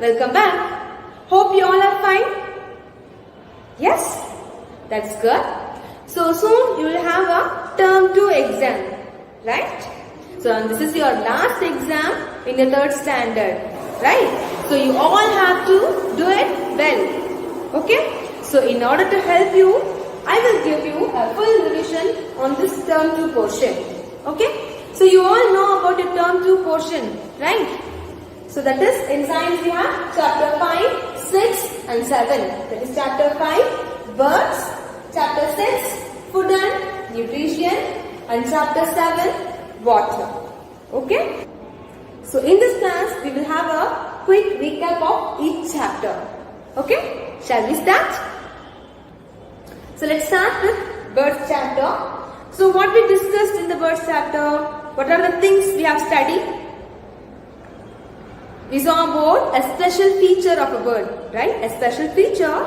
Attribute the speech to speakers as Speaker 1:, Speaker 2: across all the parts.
Speaker 1: welcome back. Hope you all are fine. Yes, that's good. So soon you will have a term 2 exam, right? So this is your last exam in the 3rd standard, right? So you all have to do it well, okay? So in order to help you, I will give you a full revision on this term 2 portion, okay? So you all know about your term 2 portion, right? So that is in science we have chapter 5, 6 and 7. That is chapter 5, birds, chapter 6, food and nutrition, and chapter 7, water. Okay? So in this class we will have a quick recap of each chapter. Okay? Shall we start? So let's start with birds chapter. So what we discussed in the birds chapter, what are the things we have studied? We saw about a special feature of a bird, right? A special feature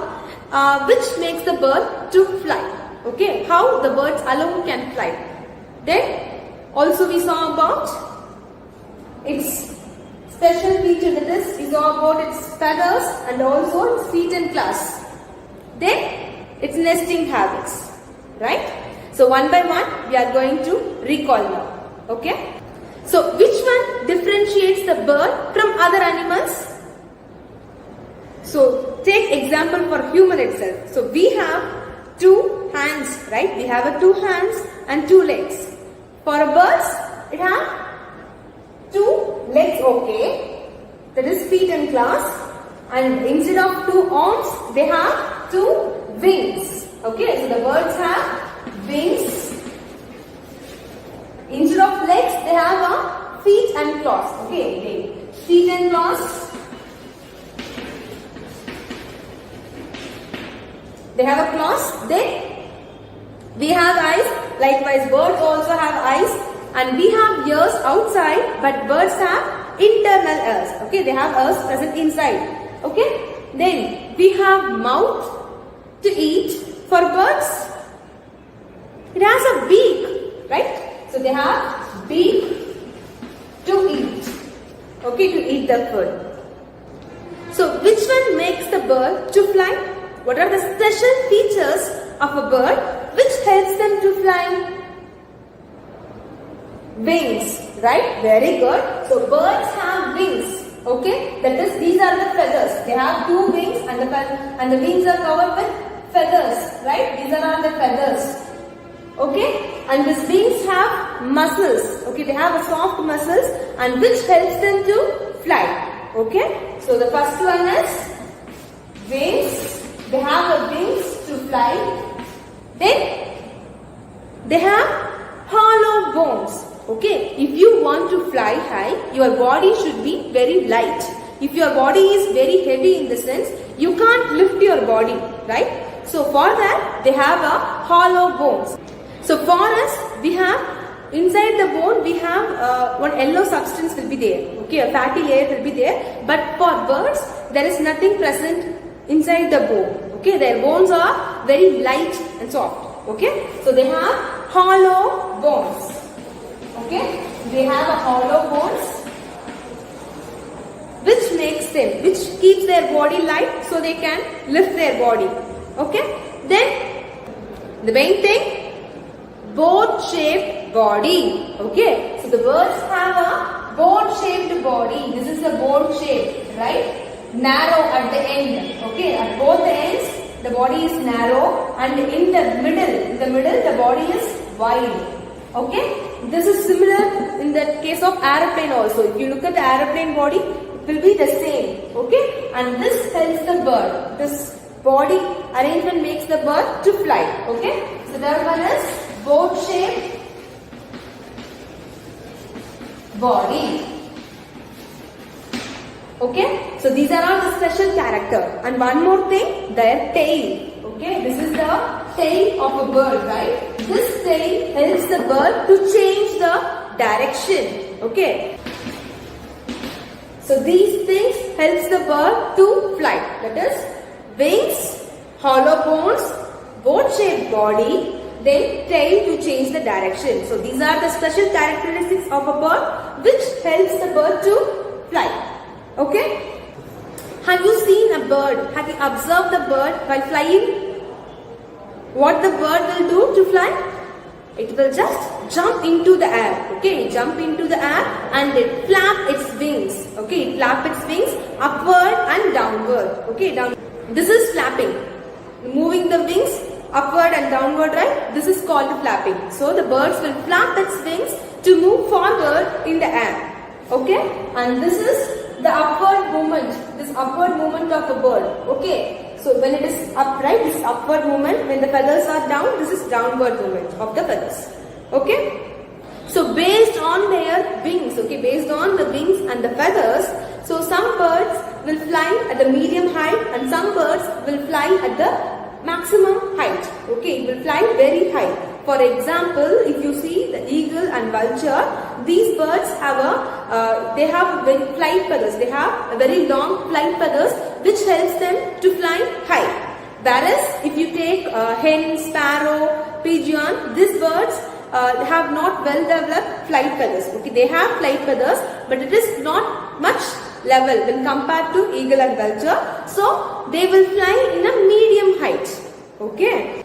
Speaker 1: which makes the bird to fly. Okay, how the birds alone can fly. Then also we saw about its special feature, that is, we saw about its feathers and also its feet and claws. Then its nesting habits, right? So one by one we are going to recall now. Okay. So which one differentiates the bird from other animals? So take example for human itself. So we have 2 hands, right? We have 2 hands and 2 legs. For a birds, it has 2 legs, okay? That is feet and claws. And instead of 2 arms, they have 2 wings. Okay, so the birds have wings. Instead of legs, they have feet and claws. Okay, feet and claws. They have a claws. Then we have eyes. Likewise, birds also have eyes. And we have ears outside, but birds have internal ears. Okay, they have ears present inside. Okay. Then we have mouth to eat. For birds, it has a beak, right? So they have beak to eat. Okay, to eat the food. So which one makes the bird to fly? What are the special features of a bird which helps them to fly? Wings, right? Very good. So birds have wings. Okay, that is, these are the feathers. They have 2 wings and the wings are covered with feathers, right? These are all the feathers. Okay, and these wings have muscles. Okay, they have a soft muscles and which helps them to fly. Okay, so the first one is wings. They have wings to fly. Then they have hollow bones. Okay, if you want to fly high, your body should be very light. If your body is very heavy in the sense, you can't lift your body, right? So for that, they have a hollow bones. So for us, we have inside the bone, we have one yellow substance will be there. Okay, a fatty layer will be there. But for birds, there is nothing present inside the bone. Okay, their bones are very light and soft. Okay, so they have hollow bones. Okay, they have a hollow bones which makes them, which keeps their body light so they can lift their body. Okay, then the main thing, boat-shaped body. Okay, so the birds have a boat-shaped body. This is the boat shape, right? Narrow at the end. Okay, at both ends the body is narrow, and in the middle, the body is wide. Okay, this is similar in the case of aeroplane also. If you look at the aeroplane body, it will be the same. Okay, and this helps the bird. This body arrangement makes the bird to fly. Okay, so that one is boat-shaped body. Okay, so these are all the special character. And one more thing, their tail. Okay, this is the tail of a bird, right? This tail helps the bird to change the direction. Okay, so these things helps the bird to fly. That is wings, hollow bones, boat-shaped body, then tail to change the direction. So these are the special characteristics of a bird which helps the bird to fly. Okay. Have you seen a bird? Have you observed the bird while flying? What the bird will do to fly? It will just jump into the air. Okay, jump into the air and it flap its wings. Okay, it flap its wings upward and downward. Okay, down. This is flapping. Moving the wings upward and downward, right? This is called the flapping. So the birds will flap its wings to move forward in the air. Okay, and this is the upward movement. This upward movement of a bird. Okay. So when it is upright, this is upward movement. When the feathers are down, this is downward movement of the feathers. Okay. So based on their wings, okay, based on the wings and the feathers, so some birds will fly at the medium height and some birds will fly at the maximum height. Okay, it will fly very high. For example, if you see the eagle and vulture, these birds have they have very flight feathers. They have a very long flight feathers which helps them to fly high. Whereas if you take hen, sparrow, pigeon, these birds have not well developed flight feathers. Okay, they have flight feathers, but it is not much level when compared to eagle and vulture. So they will fly in a medium height. Okay.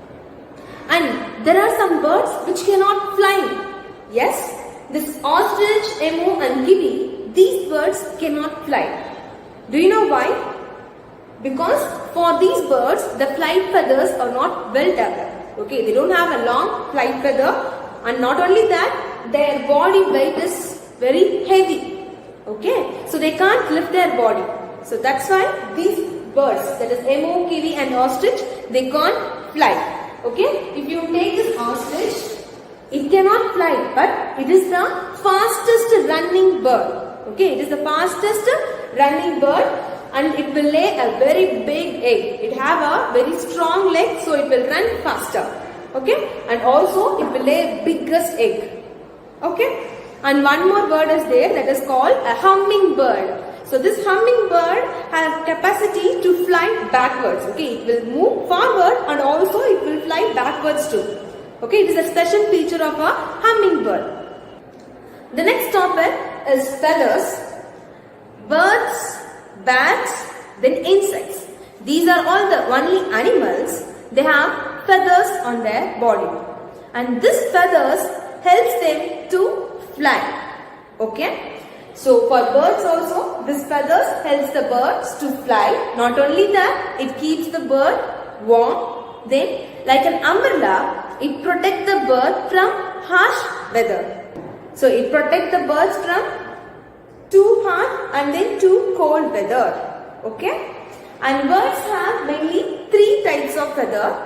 Speaker 1: And there are some birds which cannot fly. Yes, this ostrich, emu and kiwi, these birds cannot fly. Do you know why? Because for these birds, the flight feathers are not well developed. Okay, they don't have a long flight feather, and not only that, their body weight is very heavy. Okay, so they can't lift their body. So that's why these birds, that is emu, kiwi and ostrich, they can't fly. Okay, if you take this ostrich, it cannot fly, but it is the fastest running bird. Okay, it is the fastest running bird and it will lay a very big egg. It have a very strong leg, so it will run faster. Okay, and also it will lay biggest egg. Okay, and one more bird is there, that is called a hummingbird. So this hummingbird has capacity to fly backwards. Okay, it will move forward and also it will fly backwards too. Okay, it is a special feature of a hummingbird. The next topic is feathers. Birds, bats, then insects. These are all the only animals. They have feathers on their body. And this feathers helps them to fly. Okay. So for birds also, this feathers helps the birds to fly. Not only that, it keeps the bird warm. Then like an umbrella, it protects the bird from harsh weather. So it protects the birds from too hot and then too cold weather. Okay. And birds have mainly 3 types of feather.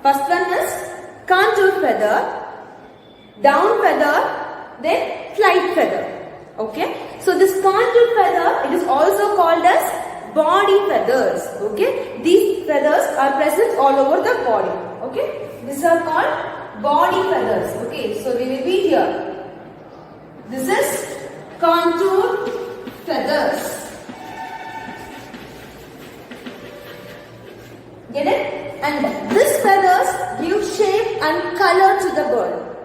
Speaker 1: First one is contour feather, down feather, then flight feather. Okay. So this contour feather, it is also called as body feathers. Okay. These feathers are present all over the body. Okay. These are called body feathers. Okay. So they will be here. This is contour feathers. Get it? And these feathers give shape and color to the bird.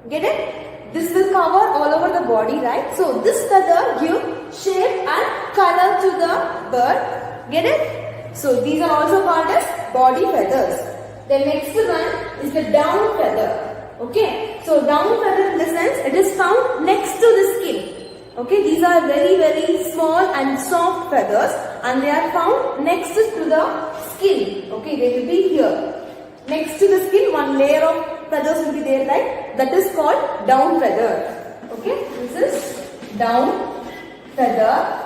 Speaker 1: Get it? This will cover all over the body, right? So this feather gives shape and color to the bird. Get it? So these are also called as body feathers. The next one is the down feather. Okay. So down feather in the sense it is found next to the skin. Okay. These are very very small and soft feathers and they are found next to the skin. Okay. They will be here. Next to the skin, one layer of feathers will be there, right? That is called down feather. Okay, this is down feather.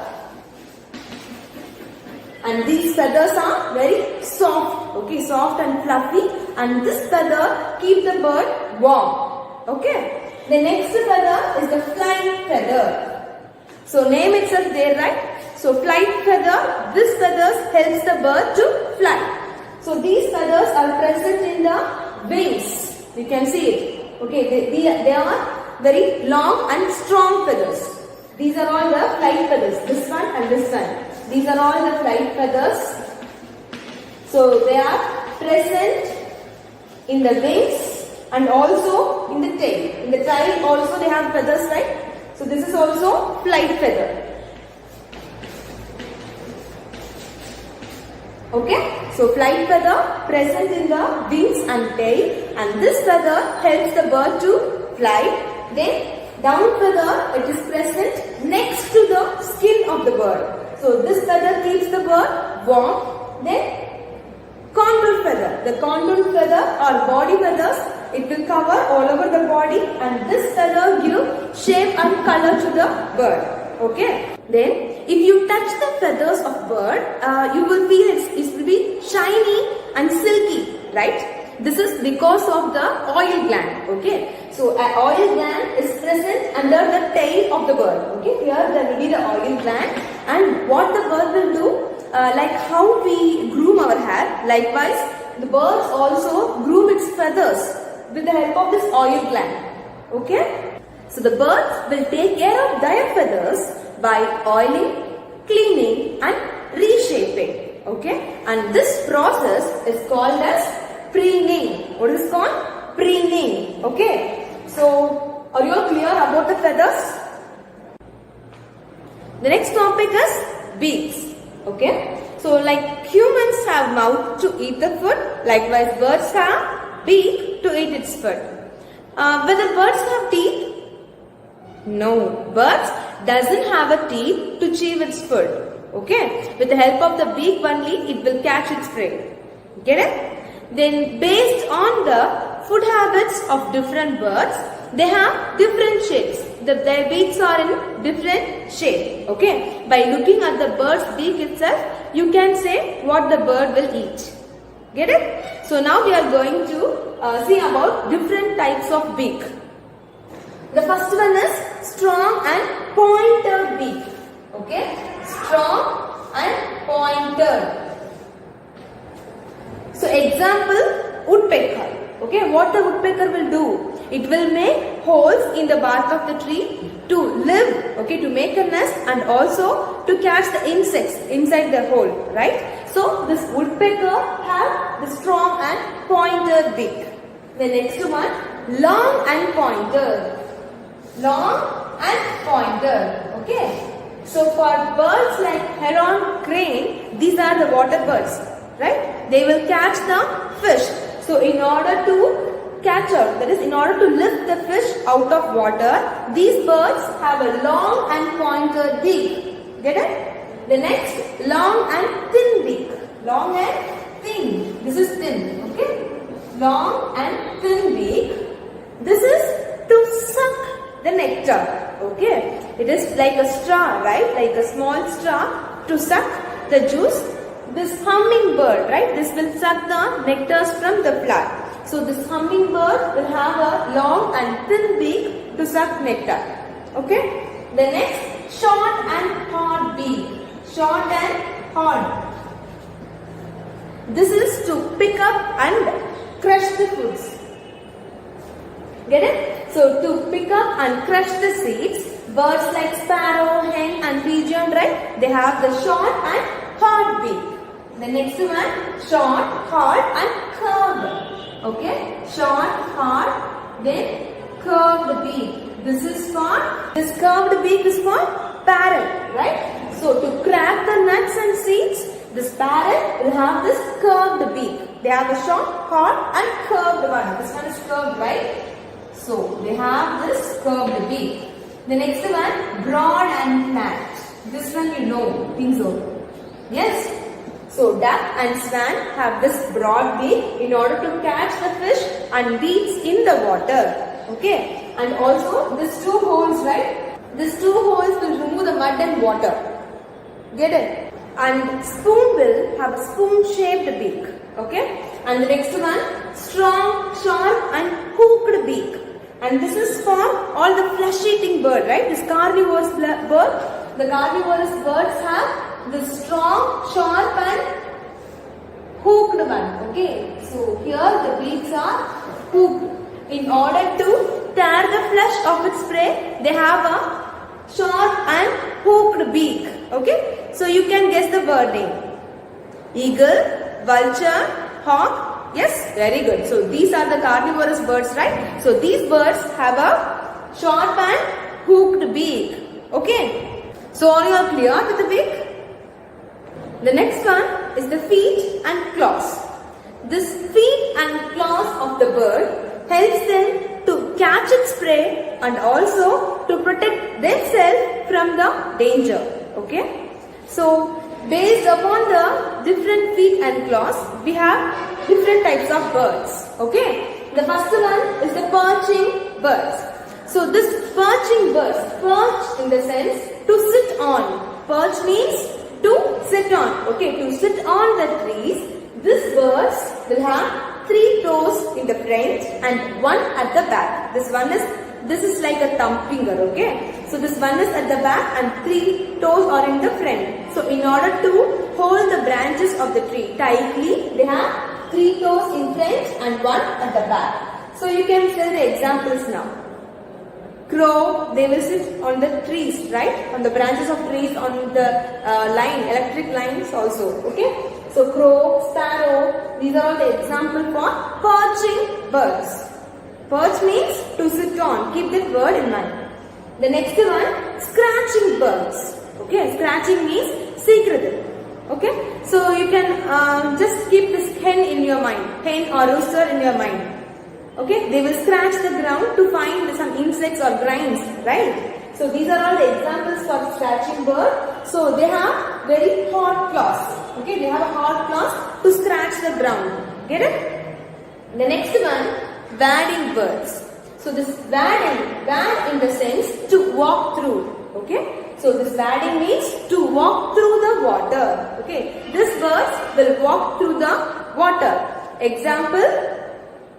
Speaker 1: And these feathers are very soft. Okay, soft and fluffy. And this feather keeps the bird warm. Okay. The next feather is the flight feather. So name itself there, right? So flight feather, this feathers helps the bird to fly. So these feathers are present in the wings. You can see it. Okay, they are very long and strong feathers. These are all the flight feathers. This one and this one. These are all the flight feathers. So they are present in the wings and also in the tail. In the tail also they have feathers, right? So this is also flight feather. Okay, so flight feather present in the wings and tail, and this feather helps the bird to fly. Then down feather, it is present next to the skin of the bird. So this feather keeps the bird warm. Then contour feather. The contour feather or body feathers, it will cover all over the body, and this feather gives shape and color to the bird. Okay. Then if you touch the feathers of bird, you will feel it will be shiny and silky, right? This is because of the oil gland. Okay. So an oil gland is present under the tail of the bird. Okay. Here there will be the oil gland, and what the bird will do, like how we groom our hair, likewise the birds also groom its feathers with the help of this oil gland. Okay. So the birds will take care of their feathers by oiling, cleaning and reshaping. Okay. And this process is called as preening. What is it called? Preening. Okay. So are you all clear about the feathers? The next topic is beaks. Okay. So like humans have mouth to eat the food, likewise birds have beak to eat its food. Whether birds have teeth? No, birds doesn't have a teeth to chew its food. Okay, with the help of the beak only, it will catch its prey. Get it? Then based on the food habits of different birds, they have different shapes. Their beaks are in different shape. Okay, by looking at the bird's beak itself, you can say what the bird will eat. Get it? So now we are going to see about different types of beak. The first one is strong and pointed beak. Okay, strong and pointed. So example, woodpecker. Okay, what the woodpecker will do? It will make holes in the bark of the tree to live, okay, to make a nest and also to catch the insects inside the hole, right? So this woodpecker have the strong and pointed beak. The next one, long and pointed. Long and pointed. Okay. So for birds like heron, crane, these are the water birds, right? They will catch the fish. So in order to catch out, that is in order to lift the fish out of water, these birds have a long and pointed beak. Get it? The next, long and thin beak. Long and thin. This is thin. Okay. Long and thin beak. This is to suck the nectar. Okay. It is like a straw, right? Like a small straw to suck the juice. This hummingbird, right? This will suck the nectars from the flower. So this hummingbird will have a long and thin beak to suck nectar. Okay. The next, short and hard beak. Short and hard. This is to pick up and crush the fruits. Get it? So to pick up and crush the seeds, birds like sparrow, hen and pigeon, right? They have the short and hard beak. The next one, short, hard and curved. Okay? Short, hard, then curved beak. This curved beak is for parrot, right? So to crack the nuts and seeds, this parrot will have this curved beak. They have a short, hard and curved one. This one is curved, right? So they have this curved beak. The next one, broad and flat. This one you know, think so. Yes? So duck and swan have this broad beak in order to catch the fish and weeds in the water. Okay? And also these two holes, right? These two holes will remove the mud and water. Get it? And spoon will have a spoon-shaped beak. Okay? And the next one, strong, sharp and hooked beak. And this is for all the flesh-eating bird, right? This carnivorous bird. The carnivorous birds have the strong, sharp and hooked one. Okay. So here the beaks are hooked. In order to tear the flesh of its prey, they have a sharp and hooked beak. Okay. So you can guess the bird name. Eagle, vulture, hawk. Yes, very good. So these are the carnivorous birds, right? So these birds have a sharp and hooked beak. Okay. So are you all clear with the beak? The next one is the feet and claws. This feet and claws of the bird helps them to catch its prey and also to protect themselves from the danger. Okay. So based upon the different feet and claws, we have different types of birds. Okay. The first one is the perching birds. So this perching birds, perch in the sense to sit on. Perch means to sit on. Okay, to sit on the trees. These birds will have 3 toes in the front and 1 at the back. This is like a thumb finger. Okay, so this one is at the back and 3 toes are in the front. So in order to hold the branches of the tree tightly, they have 3 toes in front and 1 at the back. So you can see the examples now. Crow, they will sit on the trees, right? On the branches of trees, on the electric lines also. Okay. So crow, sparrow, these are all the examples for perching birds. Perch means to sit on. Keep that word in mind. The next one, scratching birds. Okay, scratching means secretive. Okay, so you can just keep this hen in your mind, hen or rooster in your mind. Okay, they will scratch the ground to find some insects or grains, right? So these are all the examples for scratching bird. So they have very hard claws. Okay, they have a hard claws to scratch the ground. Get it? The next one, wading birds. So this wad in the sense to walk through. Okay, so this wading means to walk through the water. Okay, these birds will walk through the water. Example,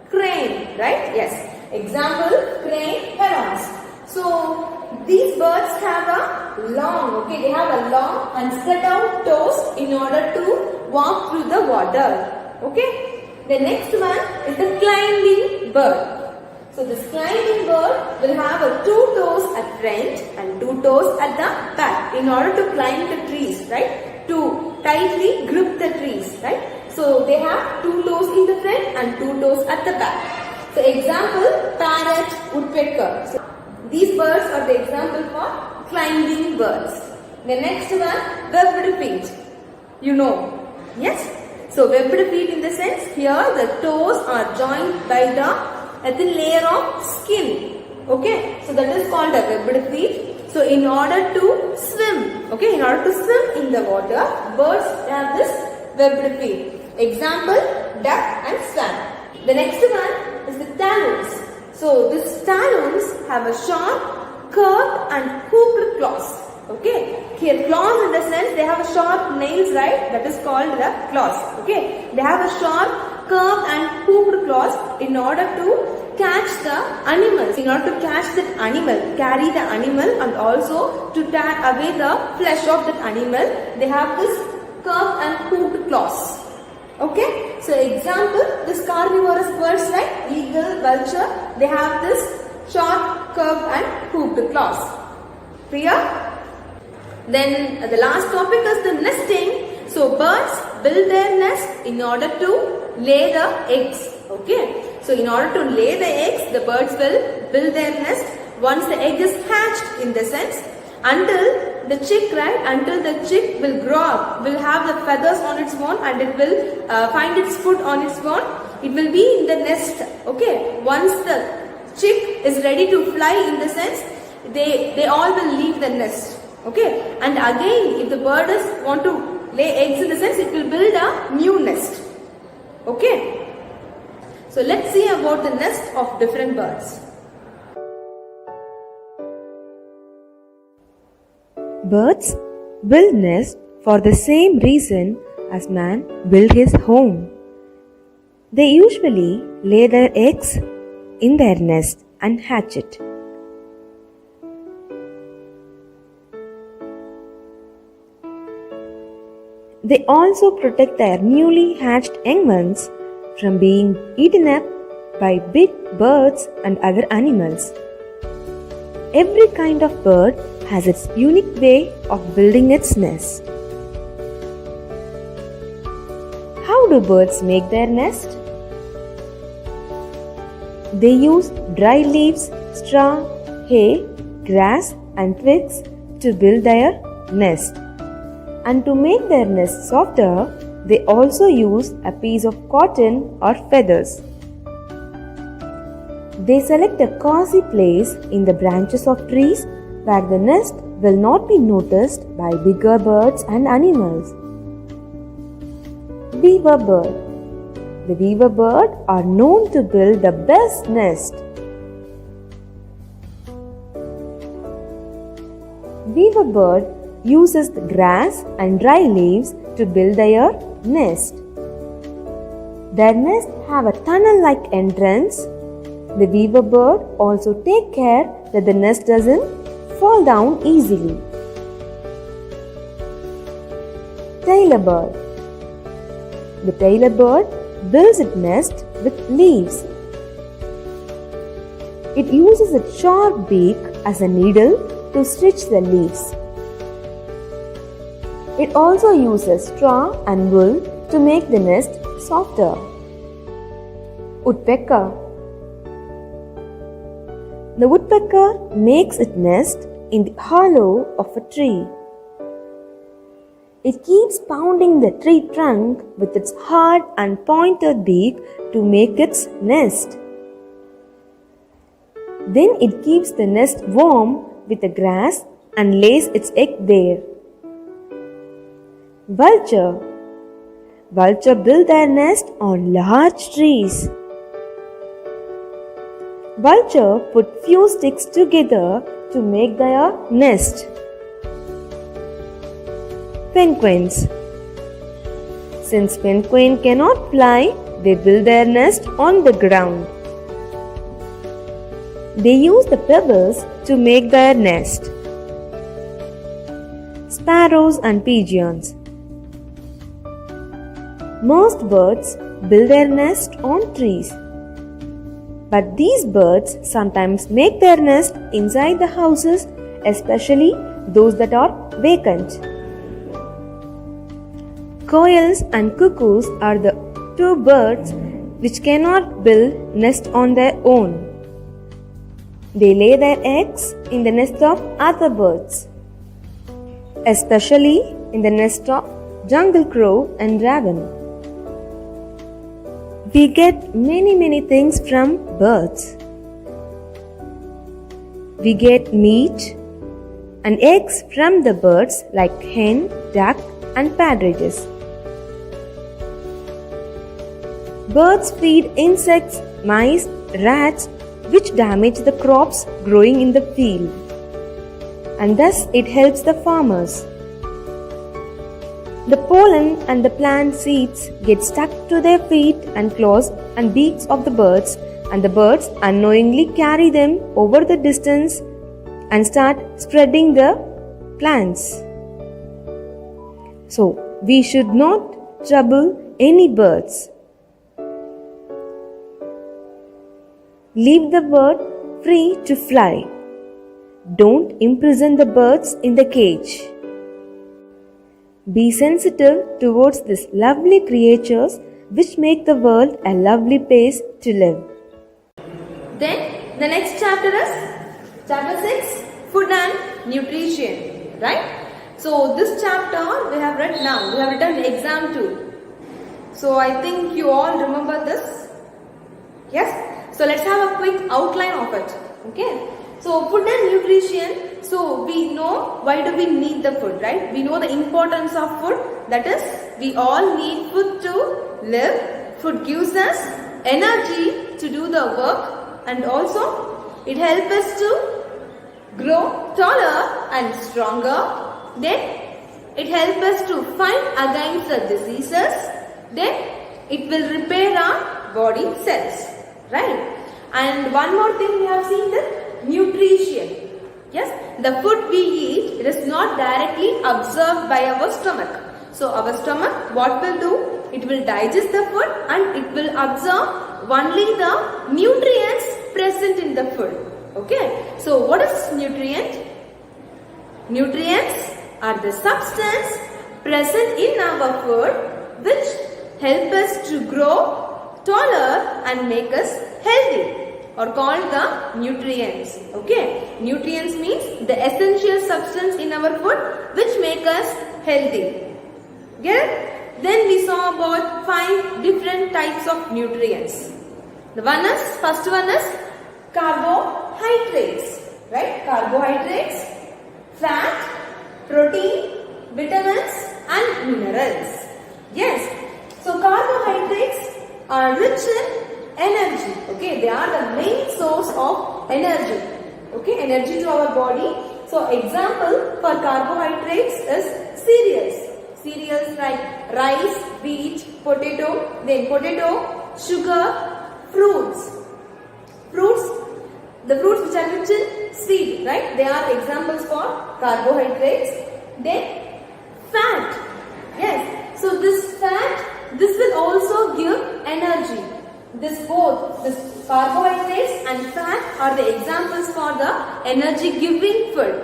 Speaker 1: crane, right? Yes. Example, crane, herons. So these birds have a long, they have a long and spread out toes in order to walk through the water. Okay. The next one is the climbing bird. So this climbing bird will have 2 toes at front and 2 toes at the back in order to climb the trees, right? To tightly grip the trees, right? So they have 2 toes in the front and 2 toes at the back. So example, parrot, woodpecker. So these birds are the example for climbing birds. The next one, webbed feet. You know, yes? So webbed feet in the sense here the toes are joined by a thin layer of skin. Okay, so that is called a webbed feet. So in order to swim, in order to swim in the water, birds have this webbed feet. Example, duck and swan. The next one is the talons. So these talons have a sharp, curved and hooked claws. Okay, here claws in the sense they have a sharp nails, right? That is called the claws. Okay, they have a sharp, curved and hooked claws in order to catch the animals, in order to catch that animal, carry the animal and also to tear away the flesh of that animal. They have this curved and hooked claws. Okay, so example, this carnivorous birds like eagle, vulture, they have this sharp, curved and hooked claws. Clear? Then the last topic is the nesting. So birds build their nest in order to lay the eggs. Okay, so in order to lay the eggs, the birds will build their nest once the egg is hatched in the sense until the chick, right? Until the chick will grow up, will have the feathers on its own and it will find its food on its own. It will be in the nest. Okay, once the chick is ready to fly in the sense, they all will leave the nest. Okay, and again if the bird want to lay eggs in the sense, it will build a new nest. Okay, so let's see about the nest of different birds.
Speaker 2: Birds build nests for the same reason as man built his home. They usually lay their eggs in their nest and hatch it. They also protect their newly hatched young ones from being eaten up by big birds and other animals. Every kind of bird has its unique way of building its nest. How do birds make their nest? They use dry leaves, straw, hay, grass and twigs to build their nest. And to make their nest softer, they also use a piece of cotton or feathers. They select a cozy place in the branches of trees where the nest will not be noticed by bigger birds and animals. Weaver bird. The weaver bird are known to build the best nest. Weaver bird uses the grass and dry leaves to build their nest. Their nest have a tunnel-like entrance. The weaver bird also take care that the nest doesn't fall down easily. Tailor bird. The tailor bird builds its nest with leaves. It uses its sharp beak as a needle to stitch the leaves. It also uses straw and wool to make the nest softer. Woodpecker. The woodpecker makes its nest in the hollow of a tree. It keeps pounding the tree trunk with its hard and pointed beak to make its nest. Then it keeps the nest warm with the grass and lays its egg there. Vulture. Vulture build their nest on large trees. Vulture put few sticks together to make their nest. Penguins. Since penguins cannot fly, they build their nest on the ground. They use the pebbles to make their nest. Sparrows and pigeons. Most birds build their nest on trees. But these birds sometimes make their nest inside the houses, especially those that are vacant. Quails and cuckoos are the two birds which cannot build nest on their own. They lay their eggs in the nest of other birds, especially in the nest of jungle crow and raven. We get many things from birds. We get meat and eggs from the birds like hen, duck and partridges. Birds feed insects, mice, rats which damage the crops growing in the field, and thus it helps the farmers. The pollen and the plant seeds get stuck to their feet and claws and beaks of the birds, and the birds unknowingly carry them over the distance and start spreading the plants. So, we should not trouble any birds. Leave the bird free to fly. Don't imprison the birds in the cage. Be sensitive towards these lovely creatures which make the world a lovely place to live.
Speaker 1: Then the next chapter is chapter 6, food and nutrition, right? So this chapter we have read now. We have written exam too. So I think you all remember this. Yes? So let's have a quick outline of it. Okay? So food and nutrition. So we know why do we need the food, right? We know the importance of food. That is, we all need food to live. Food gives us energy to do the work, and also it helps us to grow taller and stronger. Then it helps us to fight against the diseases. Then it will repair our body cells, right? And one more thing we have seen, the nutrition. Yes, the food we eat, it is not directly absorbed by our stomach. So our stomach, what will do? It will digest the food and it will absorb only the nutrients present in the food. Okay, so what is nutrient? Nutrients are the substance present in our food which help us to grow taller and make us healthy. are called the nutrients. Okay, nutrients means the essential substance in our food which make us healthy. Get it? Then we saw about 5 different types of nutrients. The first one is carbohydrates, right? Carbohydrates, fat, protein, vitamins and minerals. Yes, so carbohydrates are rich in energy. Okay, they are the main source of energy. Okay, energy to our body. So example for carbohydrates is cereals. Cereals like rice, wheat, potato, sugar, fruits. The fruits which are rich in seed, right? They are examples for carbohydrates. Then fat. Yes. So this fat, this will also give energy. This carbohydrates and fat are the examples for the energy giving food.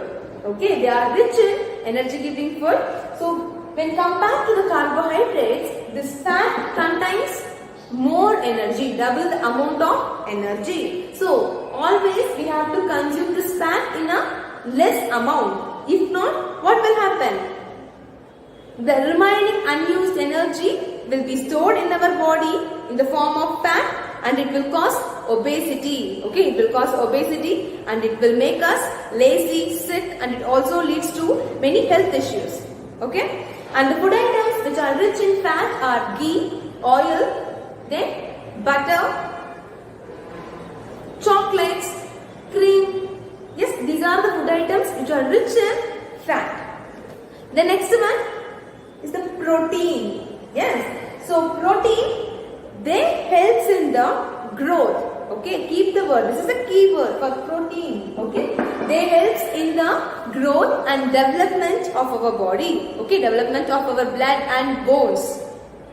Speaker 1: Okay, they are rich in energy giving food. So when compared to the carbohydrates, this fat contains more energy, double the amount of energy. So always we have to consume this fat in a less amount. If not, what will happen? The remaining unused energy will be stored in our body in the form of fat and it will cause obesity. Okay, it will cause obesity and it will make us lazy, sick and it also leads to many health issues. Okay, and the food items which are rich in fat are ghee, oil, then butter, chocolates, cream. Yes, these are the food items which are rich in fat. The next one is the protein. Yes, so protein, they helps in the growth. Okay, keep the word. This is a key word for protein. Okay, they helps in the growth and development of our body. Okay, development of our blood and bones.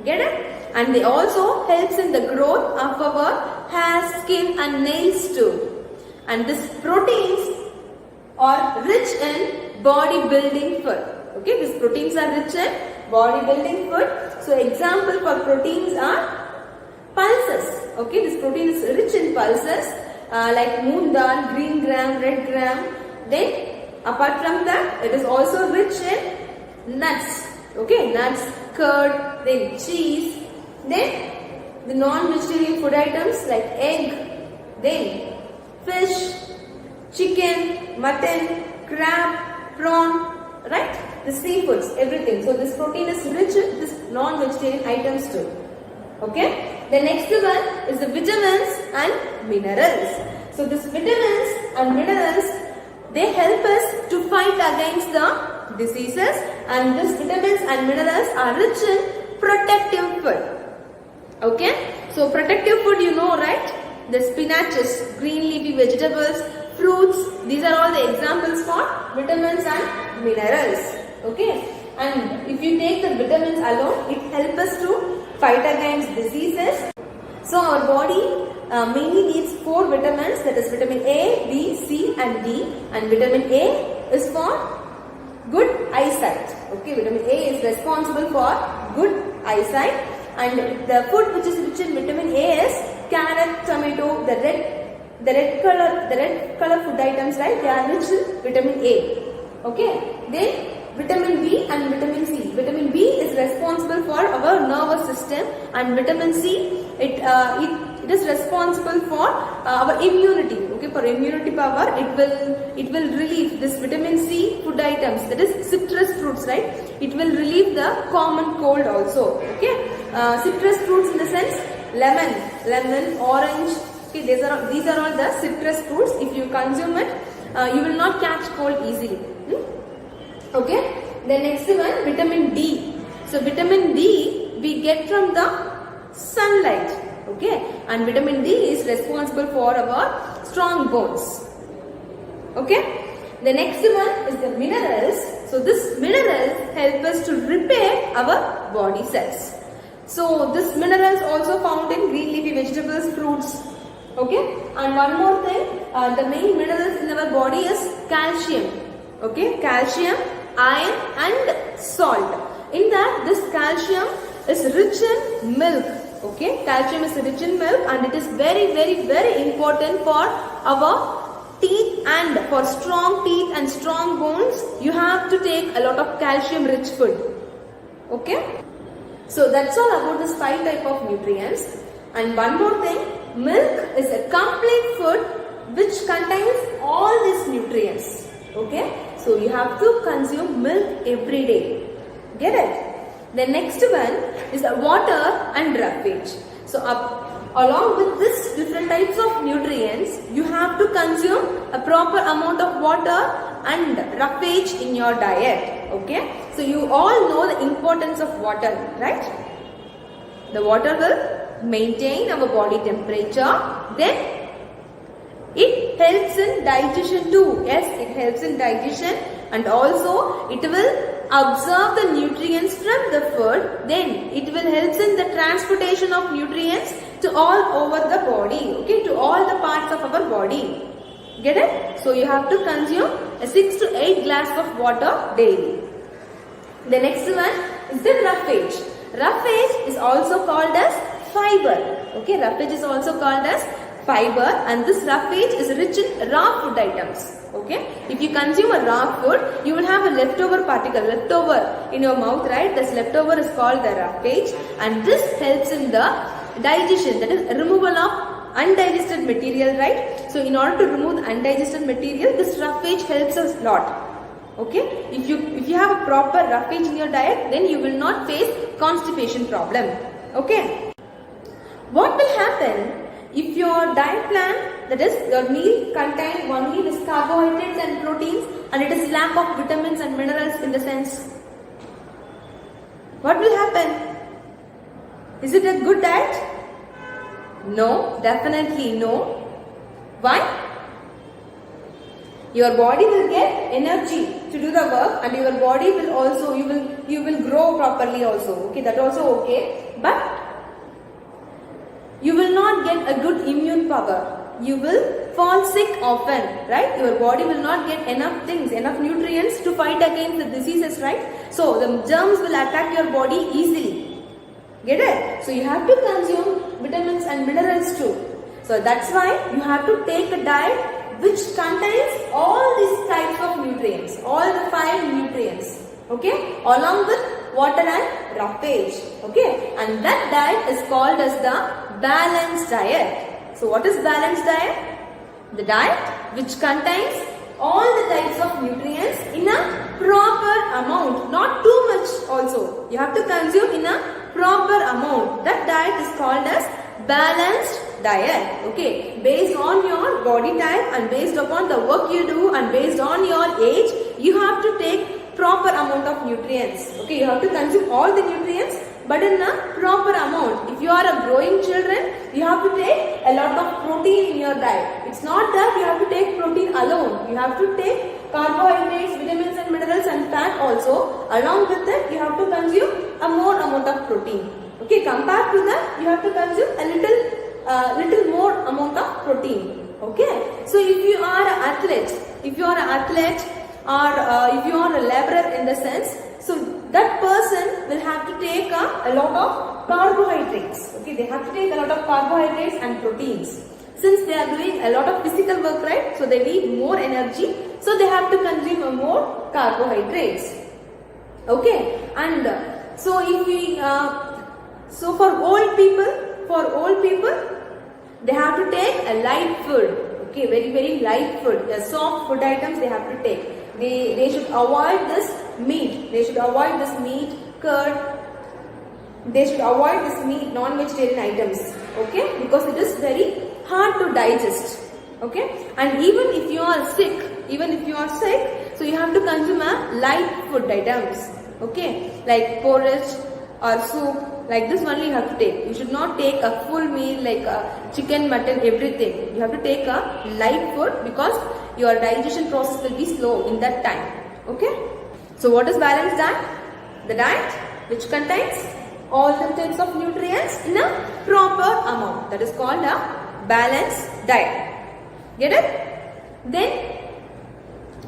Speaker 1: Get it? And they also helps in the growth of our hair, skin and nails too. And these proteins are rich in body building food. Okay, these proteins are rich in body building food. So example for proteins are pulses. Okay, this protein is rich in pulses like moong dal, green gram, red gram. Then apart from that, it is also rich in nuts. Okay, nuts, curd, then cheese. Then the non-vegetarian food items like egg, then fish, chicken, mutton, crab, prawn, right? The seafoods, everything. So this protein is rich in this non-vegetarian items too. Okay. The next one is the vitamins and minerals. So this vitamins and minerals, they help us to fight against the diseases and these vitamins and minerals are rich in protective food. Okay, so protective food you know, right? The spinaches, green leafy vegetables, fruits, these are all the examples for vitamins and minerals. Okay, and if you take the vitamins alone, it helps us to fight against diseases. So our body mainly needs 4 vitamins, that is vitamin A, B, C and D, and vitamin A is for good eyesight. Okay, vitamin A is responsible for good eyesight. And the food which is rich in vitamin A is carrot, tomato, the red color food items, right? They are rich in vitamin A. Okay. Then vitamin B and vitamin C. Vitamin B is responsible for our nervous system, and vitamin C it is responsible for our immunity. Okay, for immunity power, it will relieve this vitamin C food items, that is citrus fruits, right? It will relieve the common cold also. Okay, citrus fruits in the sense lemon, orange. Okay, these are all the citrus fruits. If you consume it, you will not catch cold easily. Okay. The next one, vitamin D. So vitamin D we get from the sunlight. Okay, and vitamin D is responsible for our strong bones. Okay. The next one is the minerals. So this minerals help us to repair our body cells. So this minerals also found in green leafy vegetables, fruits. Okay, and one more thing, the main minerals in our body is calcium. Okay, calcium, iron and salt. In that, this calcium is rich in milk. Okay, calcium is rich in milk and it is very, very, very important for our teeth, and for strong teeth and strong bones, you have to take a lot of calcium rich food. Okay, so that's all about this 5 type of nutrients. And one more thing, milk is a complete food which contains all these nutrients. Okay, so you have to consume milk every day. Get it? The next one is the water and roughage. So along with this different types of nutrients, you have to consume a proper amount of water and roughage in your diet. Okay, so you all know the importance of water, right? The water will maintain our body temperature. Then it helps in digestion too. Yes, it helps in digestion, and also it will absorb the nutrients from the food. Then it will help in the transportation of nutrients to all over the body. Okay, to all the parts of our body. Get it? So you have to consume a 6 to 8 glasses of water daily. The next one is the roughage. Roughage is also called as fiber. Okay, roughage is also called as fiber, and this roughage is rich in raw food items. Okay, if you consume a raw food, you will have a leftover particle leftover in your mouth, right? This leftover is called the roughage, and this helps in the digestion, that is removal of undigested material, right? So in order to remove the undigested material, this roughage helps us a lot. Okay, if you have a proper roughage in your diet, then you will not face constipation problem. Okay, what will happen if your diet plan, that is your meal, contain only this carbohydrates and proteins, and it is lack of vitamins and minerals in the sense? What will happen? Is it a good diet? No, definitely no. Why? Your body will get energy to do the work, and your body will also, you will grow properly also. Okay, that also okay. But you will not get a good immune power. You will fall sick often, right? Your body will not get enough things, enough nutrients to fight against the diseases, right? So the germs will attack your body easily. Get it? So you have to consume vitamins and minerals too. So that's why you have to take a diet which contains all these types of nutrients, all the 5 nutrients. Okay, along with water and roughage. Okay, and that diet is called as the balanced diet. So what is balanced diet? The diet which contains all the types of nutrients in a proper amount, not too much also. You have to consume in a proper amount. That diet is called as balanced diet. Okay, based on your body type and based upon the work you do and based on your age, you have to take proper amount of nutrients. Okay, you have to consume all the nutrients, but in a proper amount. If you are a growing children, you have to take a lot of protein in your diet. It's not that you have to take protein alone. You have to take carbohydrates, vitamins and minerals and fat also. Along with that, you have to consume a more amount of protein. Okay, compared to that, you have to consume a little more amount of protein. Okay, so if you are an athlete, or if you are a laborer in the sense, so that person will have to take a lot of carbohydrates. Okay, they have to take a lot of carbohydrates and proteins. Since they are doing a lot of physical work, right? So they need more energy. So they have to consume more carbohydrates. Okay, and so if we, so for old people, they have to take a light food. Okay, very, very light food. The soft food items they have to take. They should avoid this meat. They should avoid this meat, curd. They should avoid this meat, non-vegetarian items. Okay, because it is very hard to digest. Okay, and even if you are sick, so you have to consume a light food items. Okay, like porridge or soup, like this only you have to take. You should not take a full meal like chicken, mutton, everything. You have to take a light food because your digestion process will be slow in that time. Okay, so what is balanced diet? The diet which contains all the types of nutrients in a proper amount. That is called a balanced diet. Get it? Then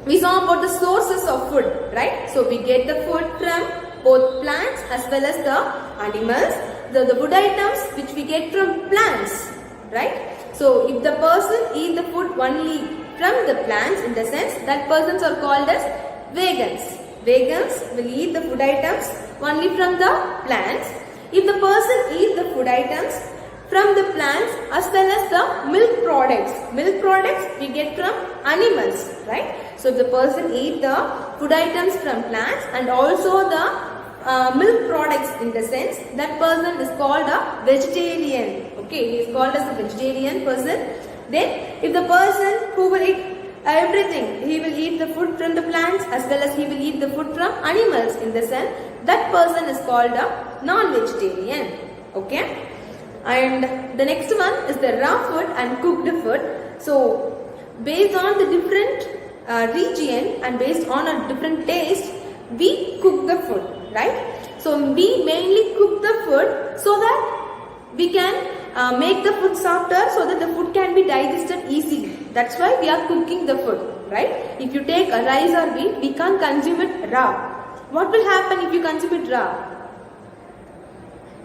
Speaker 1: we saw about the sources of food, right? So we get the food from both plants as well as the animals, the food items which we get from plants, right? So if the person eat the food only from the plants, in the sense that persons are called as vegans. Vegans will eat the food items only from the plants. If the person eat the food items from the plants as well as the milk products we get from animals, right? So if the person eat the food items from plants and also the milk products, in the sense that person is called a vegetarian. Okay, he is called as a vegetarian person. Then if the person who will eat everything, he will eat the food from the plants as well as he will eat the food from animals, in the sense that person is called a non-vegetarian. Okay, and the next one is the raw food and cooked food. So based on the different region and based on a different taste, we cook the food, right? So we mainly cook the food so that we can make the food softer, so that the food can be digested easily. That's why we are cooking the food, right? If you take a rice or wheat, we can't consume it raw. What will happen if you consume it raw?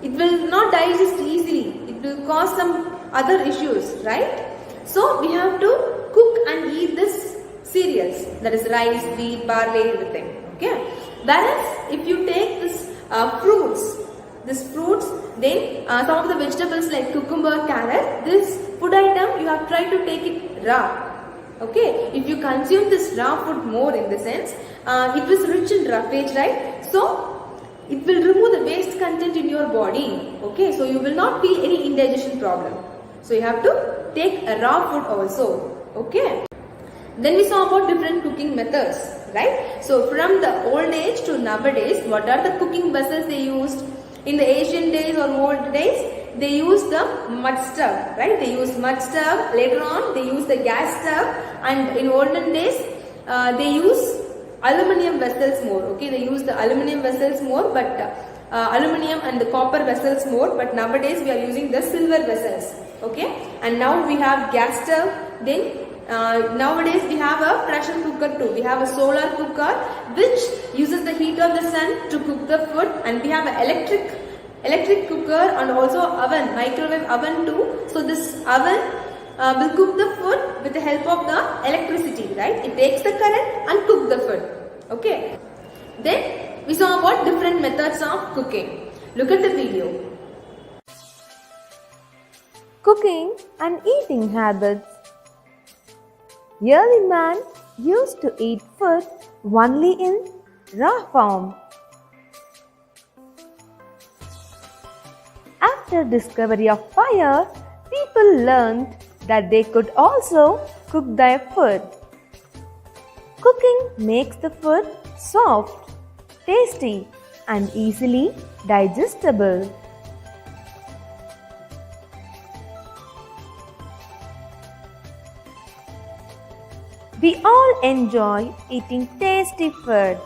Speaker 1: It will not digest easily. It will cause some other issues, right? So we have to cook and eat this cereals, that is rice, wheat, barley, everything. Okay. Whereas if you take this fruits, then some of the vegetables like cucumber, carrot, this food item you have tried to take it raw. Okay, if you consume this raw food more, in the sense it is rich in roughage, right? So it will remove the waste content in your body. Okay, so you will not feel any indigestion problem. So you have to take a raw food also. Okay. Then we saw about different cooking methods, right? So from the old age to nowadays, what are the cooking vessels they used? In the ancient days or old days, they used the mud stove, right? They used mud stove. Later on, they used the gas stove, and in olden days, they use aluminium vessels more. Okay, they use the aluminium vessels more, but aluminium and the copper vessels more. But nowadays, we are using the silver vessels. Okay, and now we have gas stove. Then nowadays we have a pressure cooker too. We have a solar cooker which uses the heat of the sun to cook the food, and we have an electric cooker and also oven, microwave oven too. So this oven will cook the food with the help of the electricity, right? It takes the current and cook the food. Okay. Then we saw about different methods of cooking. Look at the video.
Speaker 2: Cooking and eating habits. Early man used to eat food only in raw form. After discovery of fire, people learned that they could also cook their food. Cooking makes the food soft, tasty, and easily digestible. We all enjoy eating tasty food.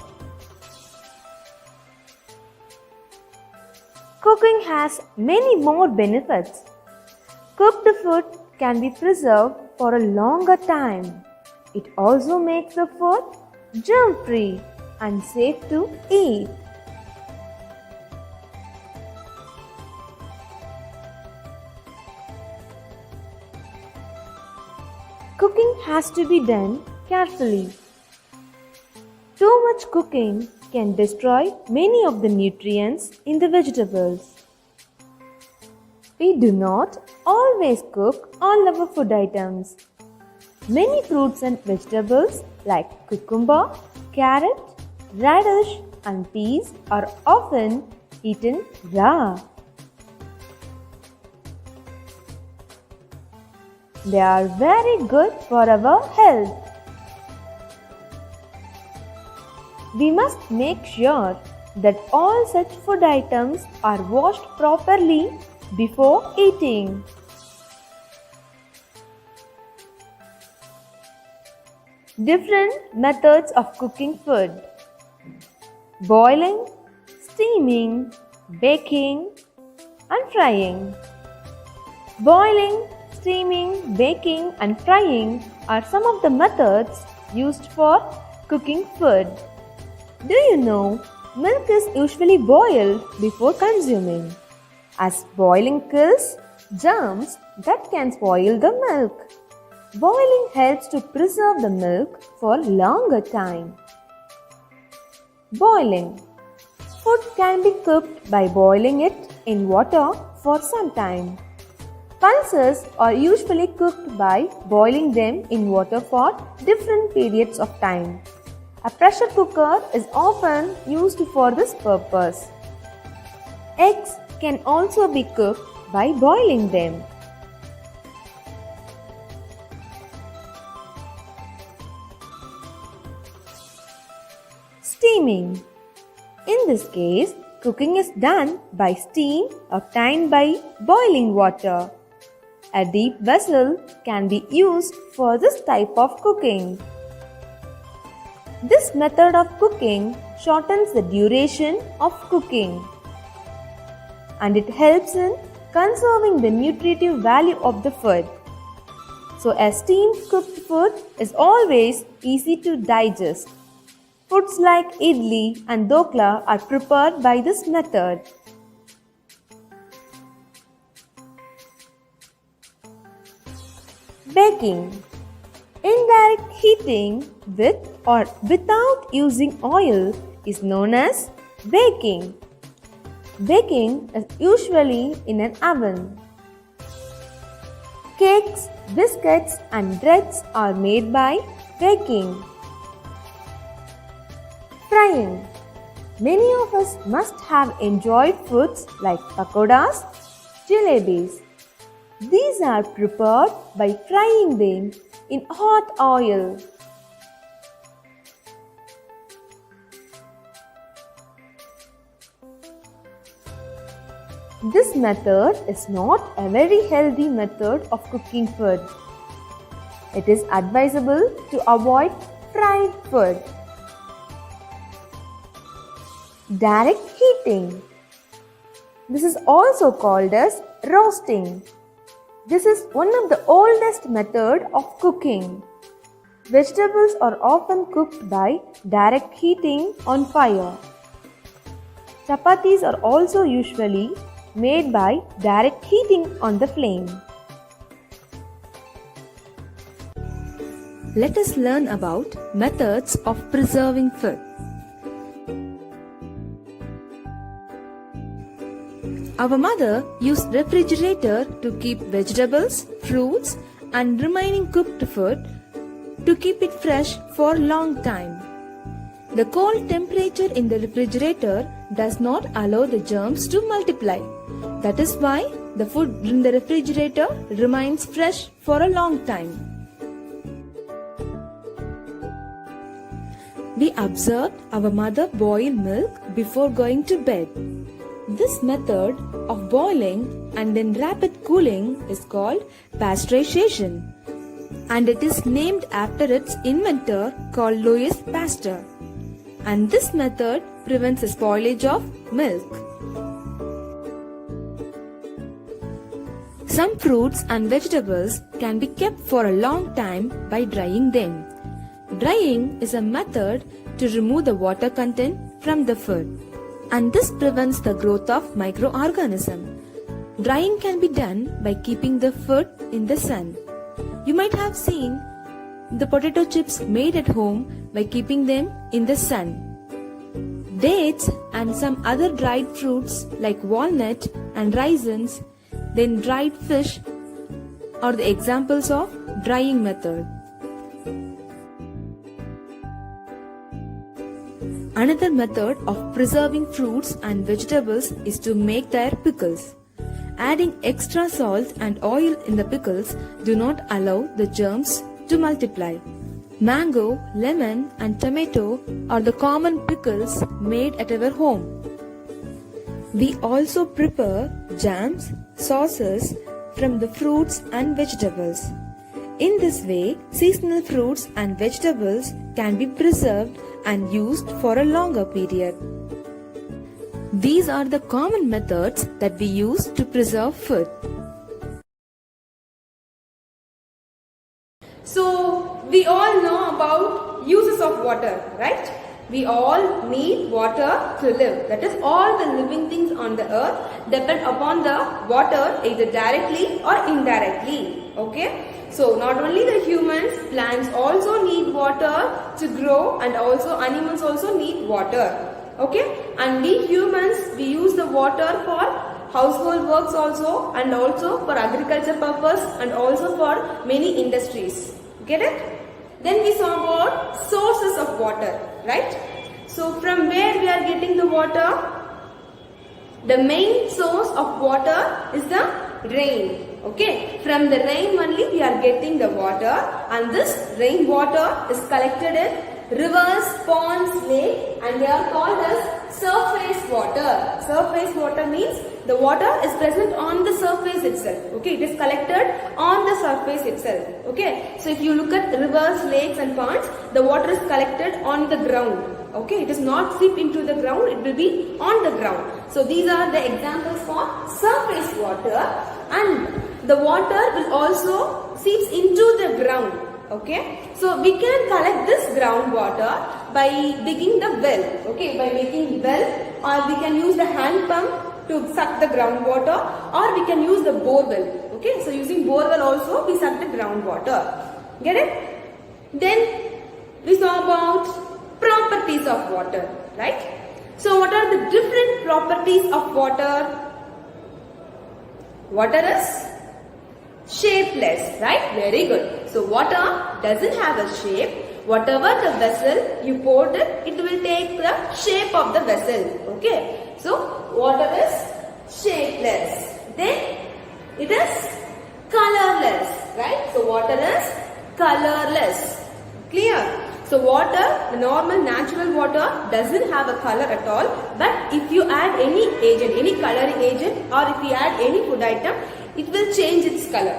Speaker 2: Cooking has many more benefits. Cooked food can be preserved for a longer time. It also makes the food germ-free and safe to eat. Cooking has to be done carefully. Too much cooking can destroy many of the nutrients in the vegetables. We do not always cook all our food items. Many fruits and vegetables like cucumber, carrot, radish and peas are often eaten raw. They are very good for our health. We must make sure that all such food items are washed properly before eating. Different methods of cooking food: boiling, steaming, baking, and frying. Boiling, steaming, baking, and frying are some of the methods used for cooking food. Do you know milk is usually boiled before consuming? as boiling kills germs that can spoil the milk. Boiling helps to preserve the milk for longer time. Boiling. Food can be cooked by boiling it in water for some time. Pulses are usually cooked by boiling them in water for different periods of time. A pressure cooker is often used for this purpose. Eggs can also be cooked by boiling them. Steaming. In this case, cooking is done by steam obtained by boiling water. A deep vessel can be used for this type of cooking. This method of cooking shortens the duration of cooking, and it helps in conserving the nutritive value of the food. So a steamed cooked food is always easy to digest. Foods like idli and dokla are prepared by this method. Baking. Indirect heating with or without using oil is known as baking. Baking is usually in an oven. Cakes, biscuits and breads are made by baking. Frying. Many of us must have enjoyed foods like pakoras, jalebis. These are prepared by frying them in hot oil. This method is not a very healthy method of cooking food. It is advisable to avoid fried food. Direct heating. This is also called as roasting. This is one of the oldest method of cooking. Vegetables are often cooked by direct heating on fire. Chapatis are also usually made by direct heating on the flame. Let us learn about methods of preserving food. Our mother used refrigerator to keep vegetables, fruits and remaining cooked food to keep it fresh for a long time. The cold temperature in the refrigerator does not allow the germs to multiply. That is why the food in the refrigerator remains fresh for a long time. We observed our mother boil milk before going to bed. This method of boiling and then rapid cooling is called pasteurization, and it is named after its inventor called Louis Pasteur. And this method prevents the spoilage of milk. Some fruits and vegetables can be kept for a long time by drying them. Drying is a method to remove the water content from the food, and this prevents the growth of microorganisms. Drying can be done by keeping the food in the sun. You might have seen the potato chips made at home by keeping them in the sun. Dates and some other dried fruits like walnut and raisins, then dried fish are the examples of drying method. Another method of preserving fruits and vegetables is to make their pickles. Adding extra salt and oil in the pickles do not allow the germs to multiply. Mango, lemon and tomato are the common pickles made at our home. We also prepare jams, sauces from the fruits and vegetables. In this way, seasonal fruits and vegetables can be preserved and used for a longer period. These are the common methods that we use to preserve food.
Speaker 1: So, we all know about uses of water, right? We all need water to live. That is, all the living things on the earth depend upon the water either directly or indirectly. Okay. So not only the humans, plants also need water to grow, and also animals also need water. Okay. And we humans, we use the water for household works also, and also for agriculture purpose, and also for many industries. Get it? Then we saw about sources of water, right? So from where we are getting the water? The main source of water is the rain. Okay, from the rain only we are getting the water, and this rain water is collected in rivers, ponds, lakes, and they are called as surface water. Surface water means the water is present on the surface itself. Okay, it is collected on the surface itself. Okay, so if you look at rivers, lakes and ponds, the water is collected on the ground. Okay, it is not seep into the ground, it will be on the ground. So these are the examples for surface water, and the water will also seeps into the ground. Okay, so we can collect this groundwater by digging the well. Okay, by making well, or we can use the hand pump to suck the groundwater, or we can use the borewell. Okay, so using borewell also we suck the groundwater. Get it? Then we saw about properties of water, right? So what are the different properties of water? Water is shapeless, right? Very good. So water doesn't have a shape. Whatever the vessel you poured it will take the shape of the vessel. Okay. So water is shapeless. Then it is colorless, right? So water is colorless. Clear? So water, the normal natural water doesn't have a color at all. But if you add any agent, any coloring agent, or if you add any food item, it will change its color.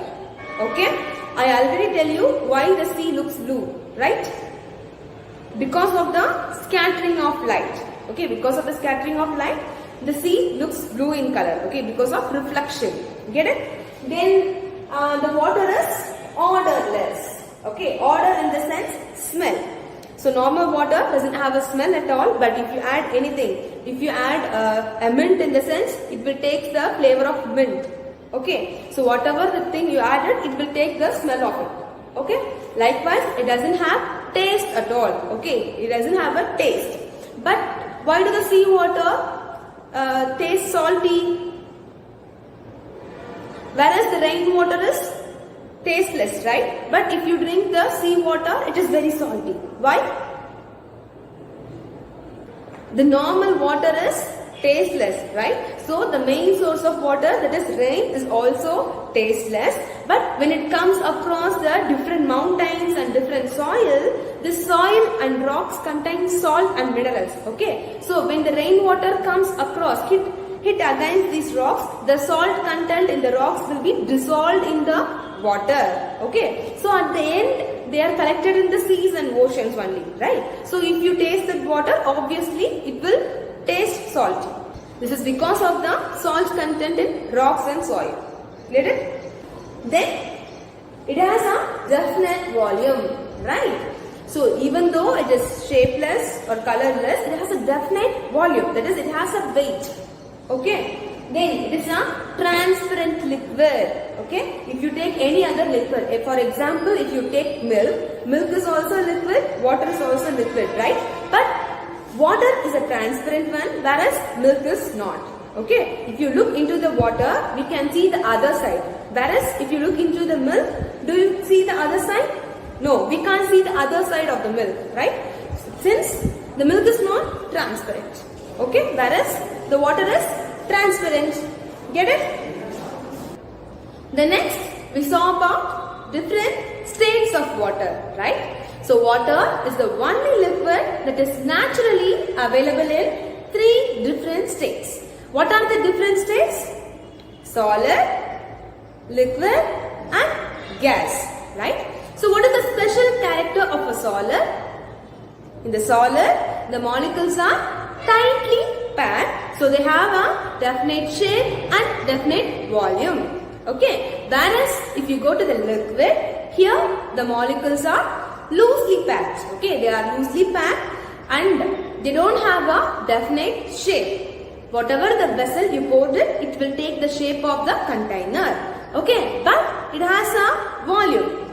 Speaker 1: Okay? I already tell you why the sea looks blue, right? Because of the scattering of light. Okay, because of the scattering of light, the sea looks blue in color. Okay, because of reflection. Get it? Then the water is odorless. Okay, odor in the sense smell. So normal water doesn't have a smell at all, but if you add anything, if you add a mint in the sense, it will take the flavor of mint. Okay, so whatever the thing you added, it will take the smell of it. Okay, likewise, it doesn't have taste at all. Okay, it doesn't have a taste. But why do the sea water taste salty, whereas the rainwater is tasteless, right? But if you drink the sea water, it is very salty. Why? The normal water is tasteless, right? So the main source of water, that is rain, is also tasteless. But when it comes across the different mountains and different soil, the soil and rocks contain salt and minerals. Okay, so when the rainwater comes across, hit against these rocks, the salt content in the rocks will be dissolved in the water. Okay, so at the end they are collected in the seas and oceans only, right? So if you taste that water, obviously it will taste salty. This is because of the salt content in rocks and soil. Get it? Then it has a definite volume, right? So even though it is shapeless or colorless, it has a definite volume. That is, it has a weight. Okay. Then it is a transparent liquid. Okay. If you take any other liquid, for example, if you take milk is also liquid, water is also liquid, right? But water is a transparent one, whereas milk is not. Okay. If you look into the water, we can see the other side. Whereas if you look into the milk, do you see the other side? No, we can't see the other side of the milk, right? Since the milk is not transparent. Okay. Whereas the water is transparent. Get it? The next we saw about different states of water, right? So water is the only liquid that is naturally available in 3 different states. What are the different states? Solid, liquid and gas, right? So what is the special character of a solid? In the solid, the molecules are tightly packed, so they have a definite shape and definite volume. Okay, whereas if you go to the liquid, here the molecules are loosely packed. Okay, they are loosely packed and they don't have a definite shape. Whatever the vessel you poured it will take the shape of the container. Okay, but it has a volume.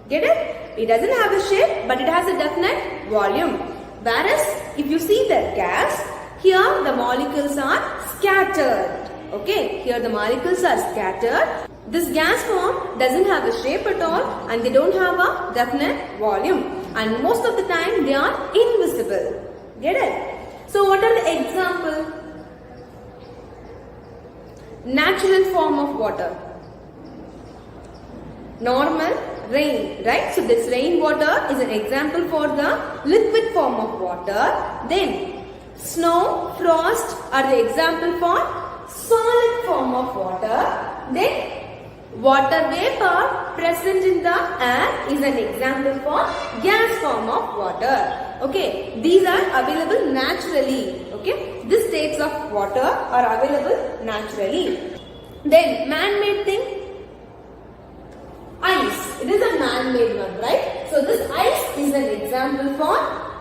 Speaker 1: Get it? It doesn't have a shape, but it has a definite volume. Whereas, if you see the gas, here the molecules are scattered. Okay, here the molecules are scattered. This gas form doesn't have a shape at all and they don't have a definite volume. And most of the time they are invisible. Get it? So what are the examples? Natural form of water. Normal rain, right? So this rainwater is an example for the liquid form of water. Then snow, frost are the example for solid form of water. Then water vapor present in the air is an example for gas form of water. Okay, these are available naturally. Okay, these states of water are available naturally. Then man-made thing, ice. It is a man-made one, right? So this ice is an example for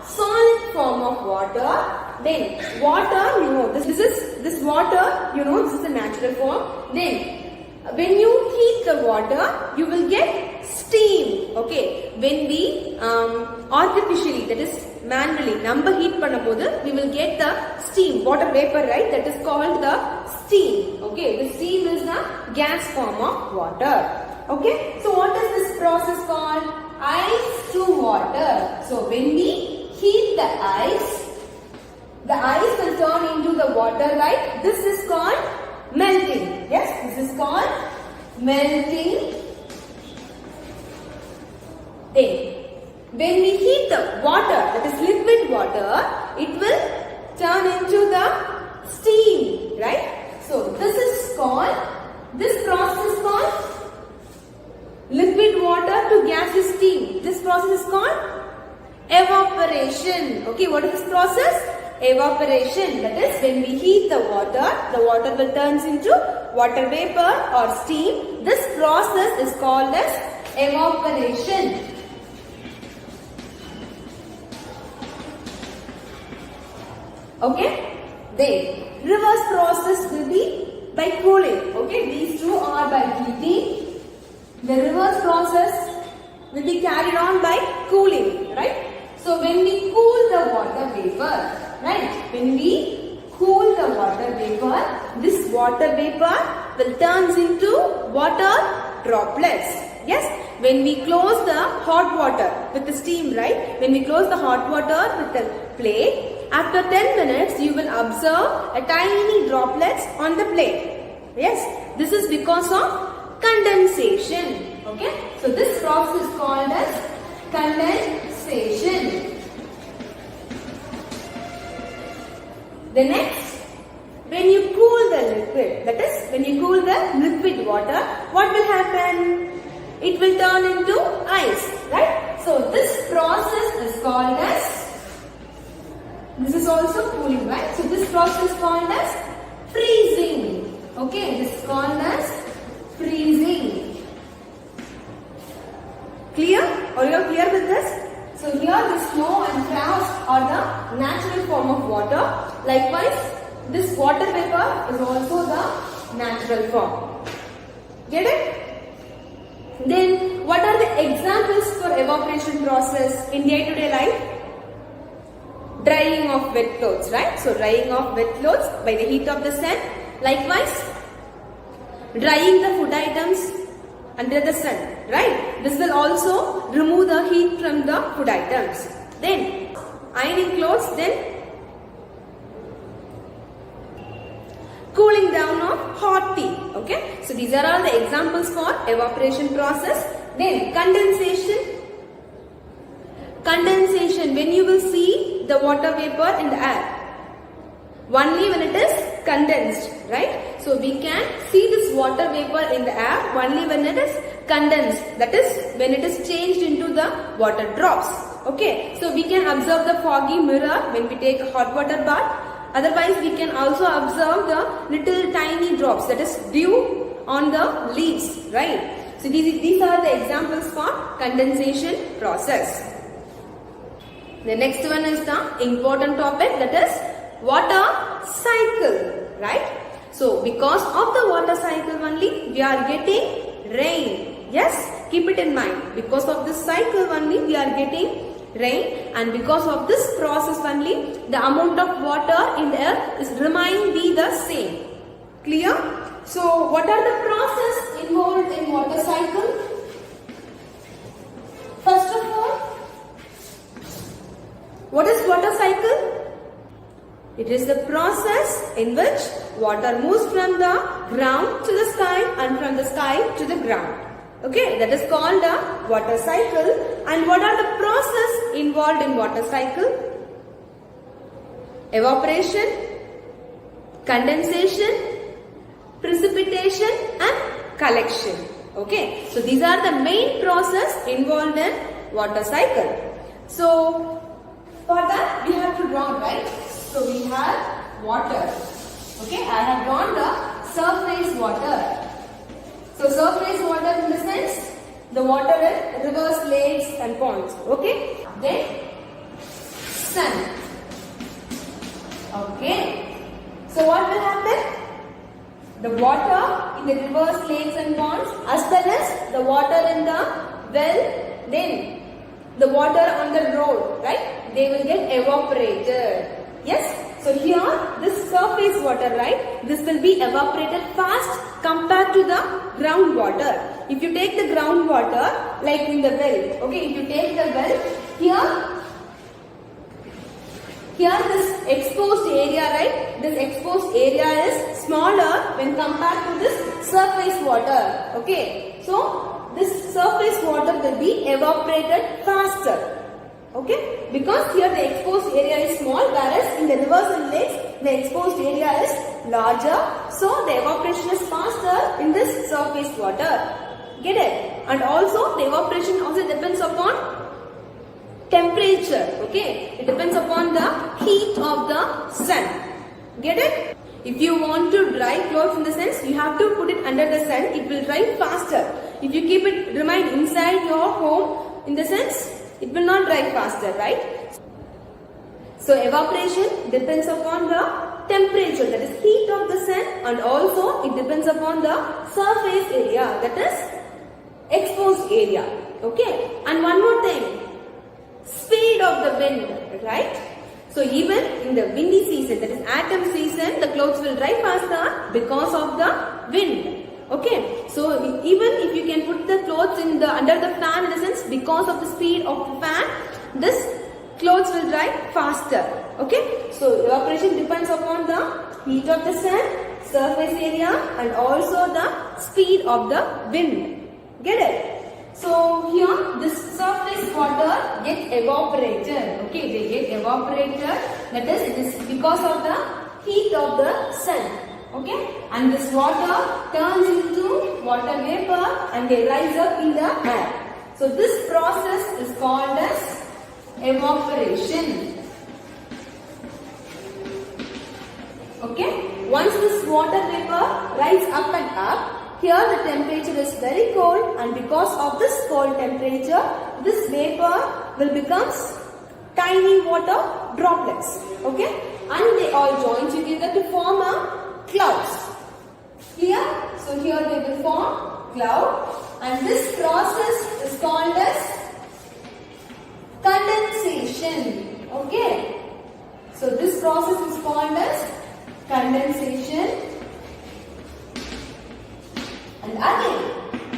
Speaker 1: solid form of water. Then water, this water, this is the natural form. Then when you heat the water, you will get steam. Okay, when we artificially, that is manually, number heat pannabodu, we will get the steam, water vapor, right? That is called the steam. Okay, the steam is the gas form of water. Okay, so what is this process called? Ice to water. So when we heat the ice will turn into the water, right? This is called melting. Yes, this is called melting. Then, when we heat the water, that is liquid water, it will turn into the steam, right? So, this process is called liquid water to gaseous steam. This process is called evaporation. Okay, what is this process? Evaporation. That is, when we heat the water will turn into water vapor or steam. This process is called as evaporation. Okay. Then reverse process will be by cooling. Okay. These two are by heating. The reverse process will be carried on by cooling. Right. So when we cool the water vapor. Right, when we cool the water vapor, this water vapor will turn into water droplets. Yes, when we close the hot water with the steam, right, when we close the hot water with the plate, after 10 minutes you will observe a tiny droplets on the plate. Yes, this is because of condensation. Okay, so this process is called as condensation. The next, when you cool the liquid, that is, when you cool the liquid water, what will happen? It will turn into ice, right? So, this process is called as, this is also cooling, right? So, this process is called as freezing. Okay, this is called as freezing. Clear? Are you all clear with this? So here the snow and frost are the natural form of water. Likewise, this water vapor is also the natural form. Get it? Then what are the examples for evaporation process in day-to-day life? Drying of wet clothes, right? So drying of wet clothes by the heat of the sun. Likewise, drying the food items under the sun, right? This will also remove the heat from the food items. Then ironing clothes, then cooling down of hot tea. Okay, so these are all the examples for evaporation process. Then condensation. Condensation, when you will see the water vapor in the air, only when it is condensed, right? So we can see this water vapor in the air only when it is condensed, that is when it is changed into the water drops. Okay, so we can observe the foggy mirror when we take a hot water bath. Otherwise, we can also observe the little tiny drops, that is dew on the leaves, right? So these are the examples for condensation process. The next one is the important topic, that is water cycle, right? So because of the water cycle only we are getting rain. Yes, keep it in mind. Because of this cycle only we are getting rain, and because of this process only the amount of water in the earth is remain be the same. Clear? So what are the process involved in water cycle? First of all, what is water cycle? It is the process in which water moves from the ground to the sky and from the sky to the ground. Okay, that is called a water cycle. And what are the process involved in water cycle? Evaporation, condensation, precipitation and collection. Okay, so these are the main process involved in water cycle. So for that we have to draw, right? So we have water. Okay, I have drawn the surface water. So surface water in the sense the water in rivers, lakes and ponds. Okay, then sun. Okay, so what will happen? The water in the rivers, lakes and ponds, as well as the water in the well, then the water on the road, right? They will get evaporated. Yes? So here this surface water, right? This will be evaporated fast compared to the groundwater. If you take the groundwater like in the well, okay, if you take the well, here this exposed area, right? This exposed area is smaller when compared to this surface water. Okay. So this surface water will be evaporated faster. Okay. Because here the exposed area is small, whereas in the rivers and lakes the exposed area is larger. So the evaporation is faster in this surface water. Get it? And also the evaporation also depends upon temperature. Okay, it depends upon the heat of the sun. Get it? If you want to dry clothes in the sense, you have to put it under the sun, it will dry faster. If you keep it remain inside your home, in the sense, it will not dry faster, right? So evaporation depends upon the temperature, that is heat of the sun, and also it depends upon the surface area, that is exposed area. Okay, and one more thing, speed of the wind, right? So even in the windy season, that is autumn season, the clothes will dry faster because of the wind. Okay, so even if you can put the clothes in the under the fan, in the sense because of the speed of the fan, this clothes will dry faster. Okay, so evaporation depends upon the heat of the sun, surface area, and also the speed of the wind. Get it? So here this surface water gets evaporated. Okay, they get evaporated. That is, it is because of the heat of the sun. Okay, and this water turns into water vapor and they rise up in the air. So this process is called as evaporation. Okay, once this water vapor rises up and up, here the temperature is very cold, and because of this cold temperature, this vapor will become tiny water droplets. Okay, and they all join together to form a clouds. Here, so here they will form cloud, and this process is called as condensation. Okay, so this process is called as condensation. And again,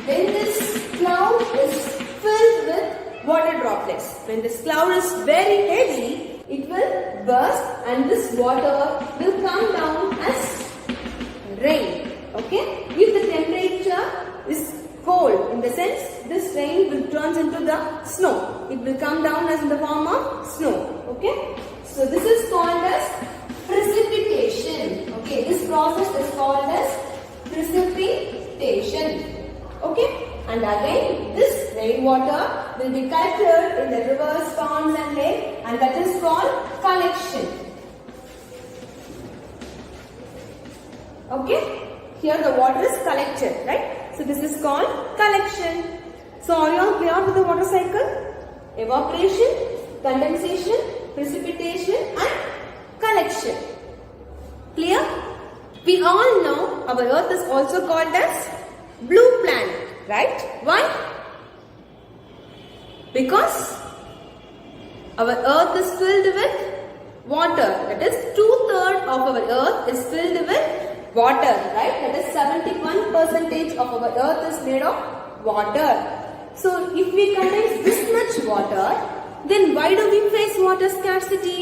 Speaker 1: when this cloud is filled with water droplets, when this cloud is very heavy, it will burst and this water will come down as rain. Okay? If the temperature is cold, in the sense this rain will turn into the snow. It will come down as in the form of snow. Okay? So this is called as precipitation. Okay? This process is called as precipitation. Okay, and again this rainwater will be collected in the rivers, ponds and lakes, and that is called collection. Okay, here the water is collected, right? So this is called collection. So are you all clear with the water cycle? Evaporation, condensation, precipitation and collection. Clear? We all know our earth is also called as blue planet, right? Why? Because our earth is filled with water. That is 2/3 of our earth is filled with water, right? That is 71% of our earth is made of water. So if we contain this much water, then why do we face water scarcity?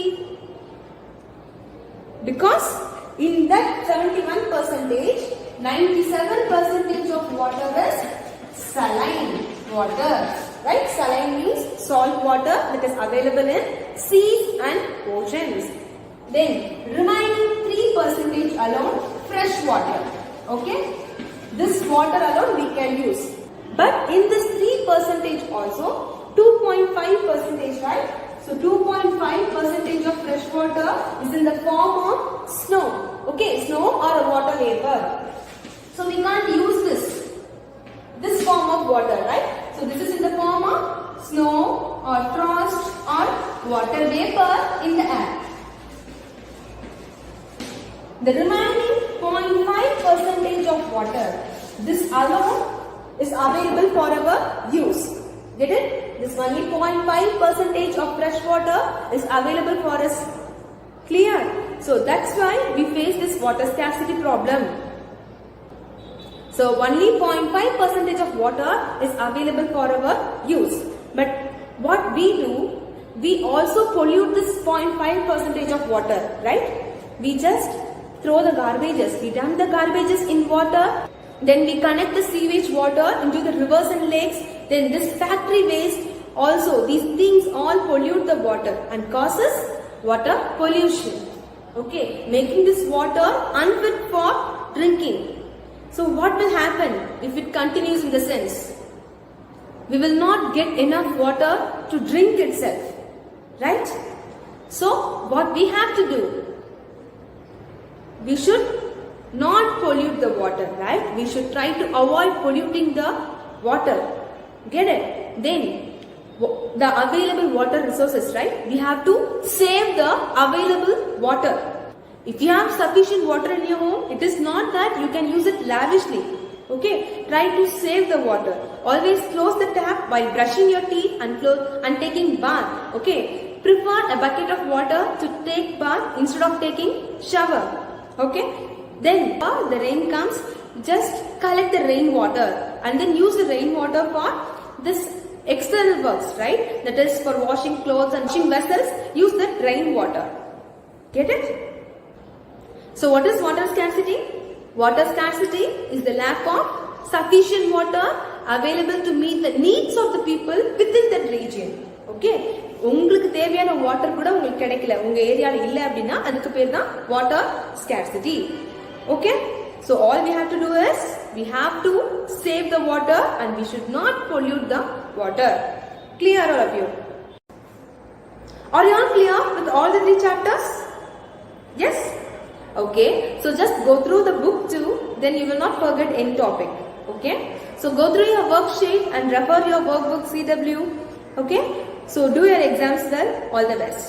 Speaker 1: Because in that 71%, 97% of water is saline water, right? Saline means salt water that is available in seas and oceans. Then remaining 3% alone fresh water. Okay, this water alone we can use. But in this 3% also 2.5%, right? So 2.5% of fresh water is in the form of snow. Okay, snow or a water vapor. So we can't use this form of water, right? So this is in the form of snow or frost or water vapor in the air. The remaining 0.5% of water, this alone is available for our use. Get it? This only 0.5% of fresh water is available for us. Clear? So that's why we face this water scarcity problem. So only 0.5% of water is available for our use. But what we do, we also pollute this 0.5% of water, right? We just throw the garbages. We dump the garbages in water. Then we connect the sewage water into the rivers and lakes. Then this factory waste also, these things all pollute the water and causes water pollution. Okay, making this water unfit for drinking. So what will happen if it continues in the sense? We will not get enough water to drink itself, right? So what we have to do? We should not pollute the water, right? We should try to avoid polluting the water. Get it? Then the available water resources, right? We have to save the available water. If you have sufficient water in your home, it is not that you can use it lavishly. Okay? Try to save the water. Always close the tap while brushing your teeth and taking bath. Okay? Prefer a bucket of water to take bath instead of taking shower. Okay? Then the rain comes, just collect the rainwater and then use the rainwater for this external works, right? That is for washing clothes and washing vessels, use the rainwater. Get it? So what is water scarcity? Water scarcity is the lack of sufficient water available to meet the needs of the people within that region. Okay? உங்களுக்கு தேவையான water கூட உங்களுக்கு கிடைக்கல உங்க ஏரியால இல்ல அப்படினா அதுக்கு பேர் தான் water scarcity. Okay? So all we have to do is we have to save the water and we should not pollute the water. Clear all of you? Are you all clear with all the 3 chapters? Yes? Okay. So just go through the book too, then you will not forget any topic. Okay? So go through your worksheet and refer your workbook CW. Okay? So do your exams well. All the best.